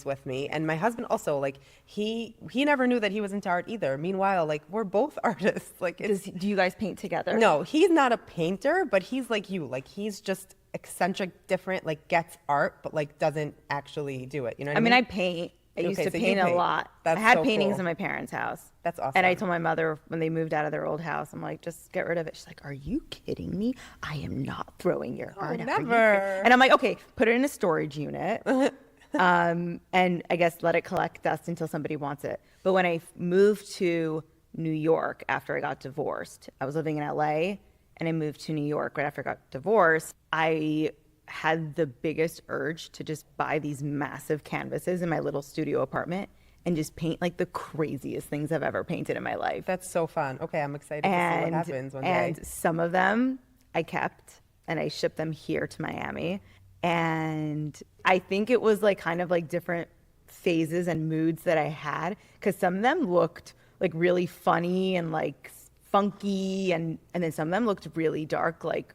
with me, and my husband also, like, he never knew that he was into art either. Meanwhile, like, we're both artists. Like, Do you guys paint together? no, he's not a painter, but he's like you. Like, he's just eccentric, different, like, gets art, but like doesn't actually do it. You know what I mean? I paint. I used to so you paint a lot. That's I had so paintings cool. in my parents' house. That's awesome. And I told my mother when they moved out of their old house, I'm like, just get rid of it. She's like, are you kidding me? I am not throwing your art out. Never. And I'm like, okay, put it in a storage unit. And I guess let it collect dust until somebody wants it. But when I moved to New York after I got divorced, I was living in LA and I moved to New York right after I got divorced. I had the biggest urge to just buy these massive canvases in my little studio apartment and just paint like the craziest things I've ever painted in my life. That's so fun. Okay, I'm excited to see what happens one day. And some of them I kept and I shipped them here to Miami. And I think it was like kind of like different phases and moods that I had, because some of them looked like really funny and like funky, and then some of them looked really dark, like,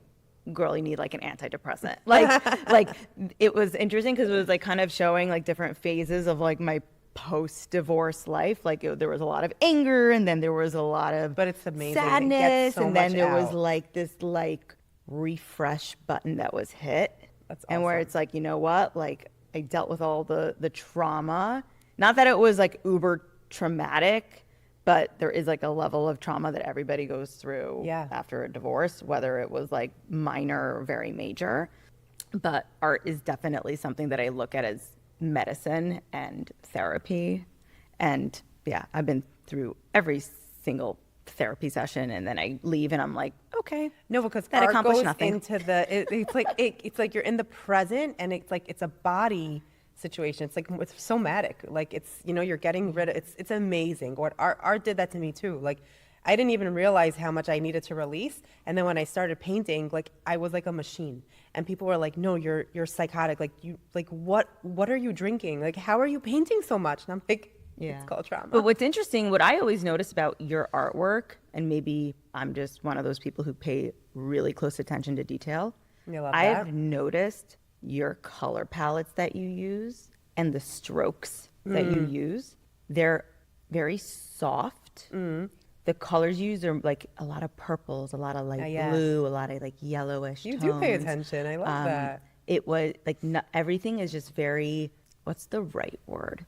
girl, you need like an antidepressant. Like it was interesting because it was like kind of showing like different phases of like my post-divorce life. Like there was a lot of anger, and then there was a lot of But it's amazing. It sadness, gets so and then much there was out. like this like refresh button that was hit. That's And where awesome. it's like, you know what? Like I dealt with all the trauma. Not that it was like uber traumatic, but there is like a level of trauma that everybody goes through after a divorce, whether it was like minor or very major. But art is definitely something that I look at as medicine and therapy. And yeah, I've been through every single therapy session, and then I leave and I'm like, okay, No, because that art accomplished goes nothing. into it's like it's like you're in the present, and it's like it's a body situation. It's like it's somatic. Like it's, you know, you're getting rid of it's amazing. What art did that to me too. Like I didn't even realize how much I needed to release. And then when I started painting, like I was like a machine. And people were like, no, you're psychotic. Like what are you drinking? Like how are you painting so much? And I'm like, it's called trauma. But what's interesting, what I always notice about your artwork, and maybe I'm just one of those people who pay really close attention to detail. You love I that? have noticed your color palettes that you use and the strokes that you use. They're very soft. The colors used are like a lot of purples, a lot of light blue, a lot of like yellowish You tones. do pay attention. I love that. It was like everything is just very, what's the right word?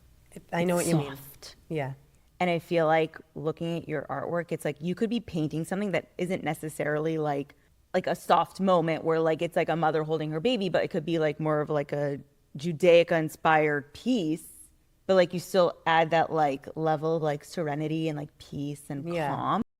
I know It's what you mean. soft. Yeah. And I feel like looking at your artwork, it's like you could be painting something that isn't necessarily like a soft moment where like it's like a mother holding her baby, but it could be like more of like a Judaica inspired piece, but like you still add that like level of like serenity and like peace and calm.